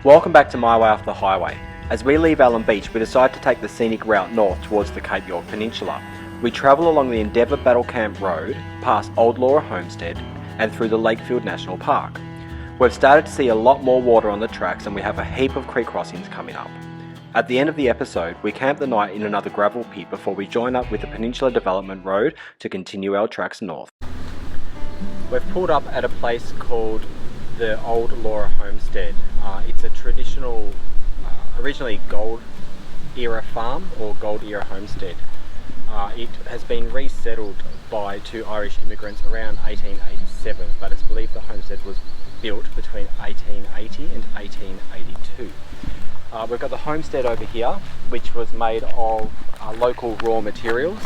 Welcome back to My Way Off the Highway. As we leave Elim Beach, we decide to take the scenic route north towards the Cape York Peninsula. We travel along the Endeavour Battle Camp Road, past Old Laura Homestead, and through the Lakefield National Park. We've started to see a lot more water on the tracks and we have a heap of creek crossings coming up. At the end of the episode, we camp the night in another gravel pit before we join up with the Peninsula Development Road to continue our tracks north. We've pulled up at a place called the Old Laura Homestead. It's a traditional, originally gold era farm or gold era homestead. It has been resettled by two Irish immigrants around 1887, but it's believed the homestead was built between 1880 and 1882. We've got the homestead over here, which was made of local raw materials.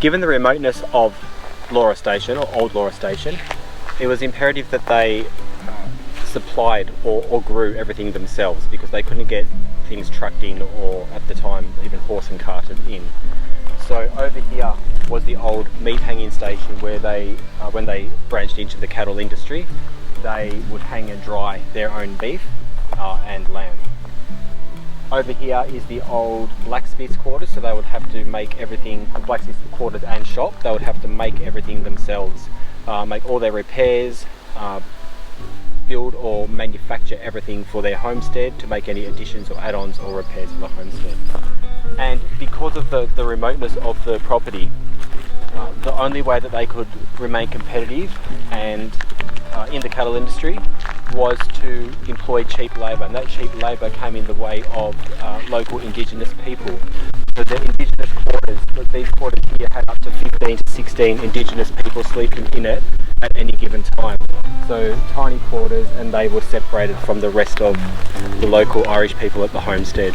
Given the remoteness of Laura Station, or Old Laura Station, it was imperative that they supplied or grew everything themselves because they couldn't get things trucked in or at the time even horse and carted in. So over here was the old meat hanging station where they, when they branched into the cattle industry, they would hang and dry their own beef and lamb. Over here is the old blacksmith's quarters, so they would have to make everything, blacksmith's quarters and shop, they would have to make everything themselves, make all their repairs, build or manufacture everything for their homestead to make any additions or add-ons or repairs for the homestead. And because of the remoteness of the property, the only way that they could remain competitive and in the cattle industry was to employ cheap labour, and that cheap labour came in the way of local Indigenous people. So the Indigenous quarters, these quarters here had up to 15 to 16 Indigenous people sleeping in it at any given time. So tiny quarters, and they were separated from the rest of the local Irish people at the homestead.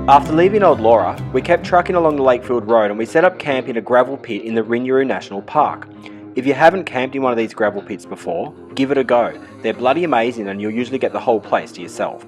After leaving Old Laura, we kept trucking along the Lakefield Road and we set up camp in a gravel pit in the Rinyirru National Park. If you haven't camped in one of these gravel pits before, give it a go. They're bloody amazing and you'll usually get the whole place to yourself.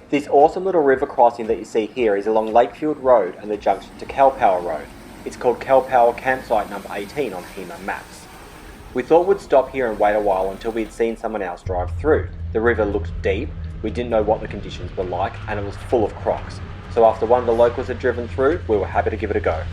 This awesome little river crossing that you see here is along Lakefield Road and the junction to Kalpower Road. It's called Kalpower Campsite number 18 on HEMA maps. We thought we'd stop here and wait a while until we'd seen someone else drive through. The river looked deep, we didn't know what the conditions were like, and it was full of crocs. So after one of the locals had driven through, we were happy to give it a go.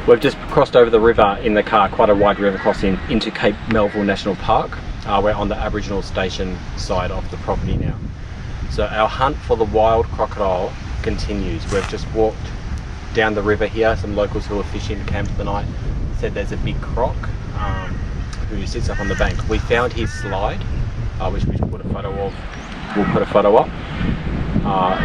We've just crossed over the river in the car, quite a wide river crossing into Cape Melville National Park. We're on the Aboriginal station side of the property now. So our hunt for the wild crocodile continues. We've just walked down the river here. Some locals who are fishing camped the night said there's a big croc who sits up on the bank. We found his slide, which we put a photo of. We'll put a photo up.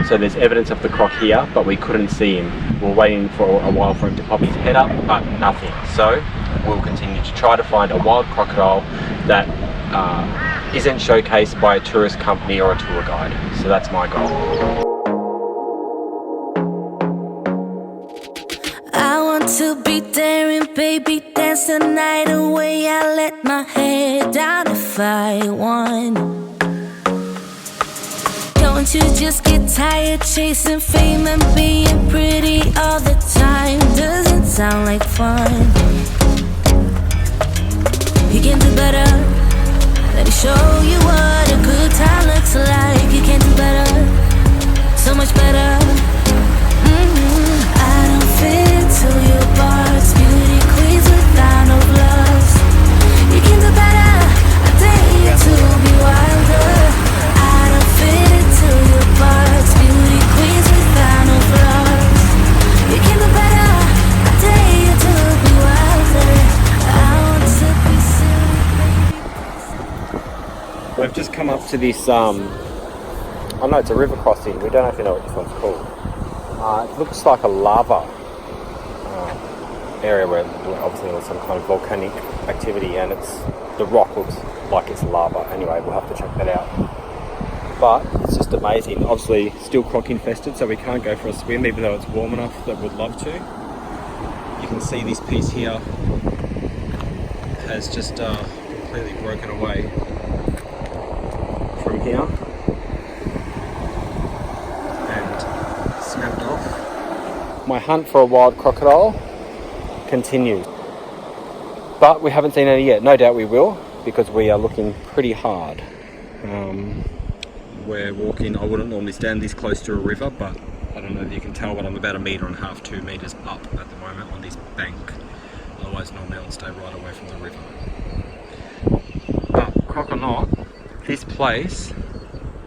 So there's evidence of the croc here, but we couldn't see him. We're waiting for a while for him to pop his head up, but nothing. So we'll continue to try to find a wild crocodile that isn't showcased by a tourist company or a tour guide. So that's my goal. I want to be daring, baby, dance the night away. I let my head down if I want. Don't you just get tired chasing fame and being pretty all the time? Doesn't sound like fun. You can do better. Let me show you what a good time looks like. You can do better, so much better. I don't fit into your box. Beauty queens without no gloves. You can do better. I dare you to be wilder. I don't fit into your box. Beauty queens without no gloves. You can do better. I dare you to be wilder. I want to be silly, baby. We've just come up to this, oh no, it's a river crossing. We don't actually know what this one's called. It looks like a lava area where obviously there was some kind of volcanic activity, and the rock looks like it's lava. Anyway, we'll have to check that out. But it's just amazing. Obviously still croc infested, so we can't go for a swim even though it's warm enough that we'd love to. You can see this piece here has just completely broken away from here and snapped off. My hunt for a wild crocodile continues, but we haven't seen any yet. No doubt we will, because we are looking pretty hard. We're walking, I wouldn't normally stand this close to a river, but I don't know if you can tell, but I'm about 1.5 meters, 2 meters up at the moment on this bank. Otherwise normally I'd stay right away from the river. But croc or not, this place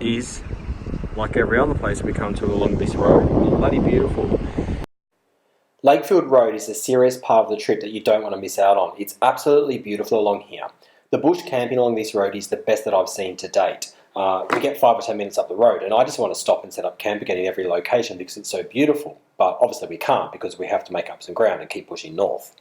is like every other place we come to along this road. Bloody beautiful. Lakefield Road is a serious part of the trip that you don't want to miss out on. It's absolutely beautiful along here. The bush camping along this road is the best that I've seen to date. We get 5 or 10 minutes up the road, and I just want to stop and set up camp again in every location because it's so beautiful. But obviously we can't, because we have to make up some ground and keep pushing north.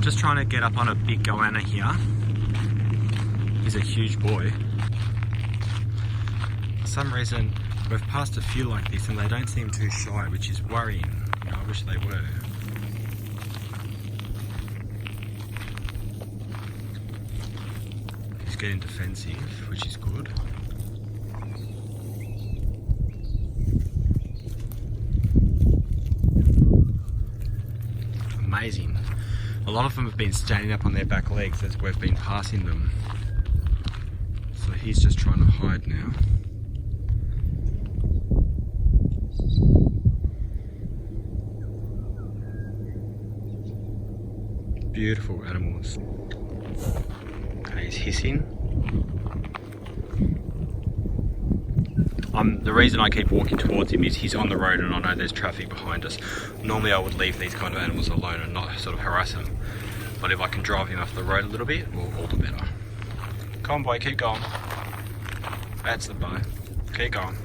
Just trying to get up on a big goanna here. He's a huge boy. For some reason, we've passed a few like this and they don't seem too shy, which is worrying. You know, I wish they were. He's getting defensive, which is good. Amazing. A lot of them have been standing up on their back legs as we've been passing them. So he's just trying to hide now. Beautiful animals. Okay, he's hissing. The reason I keep walking towards him is he's on the road and I know there's traffic behind us. Normally I would leave these kind of animals alone and not sort of harass them. But if I can drive him off the road a little bit, well, all the better. Come on boy, keep going. That's the bow. Keep going.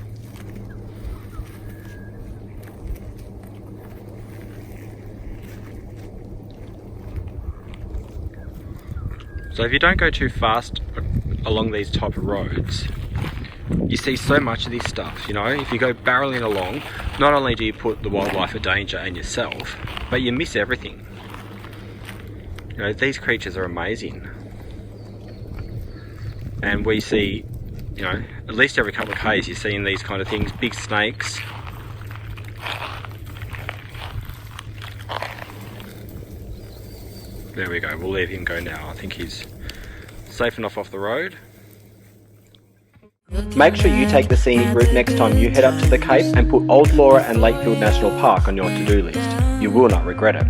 So if you don't go too fast along these type of roads, you see so much of this stuff, you know. If you go barreling along, not only do you put the wildlife at danger and yourself, but you miss everything. You know, these creatures are amazing. And we see, you know, at least every couple of k's you're seeing these kind of things, big snakes. There we go, we'll leave him go now. I think he's safe enough off the road. Make sure you take the scenic route next time you head up to the Cape and put Old Laura and Lakefield National Park on your to-do list. You will not regret it.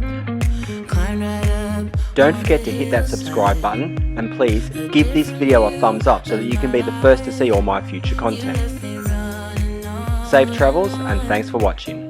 Don't forget to hit that subscribe button and please give this video a thumbs up so that you can be the first to see all my future content. Safe travels and thanks for watching.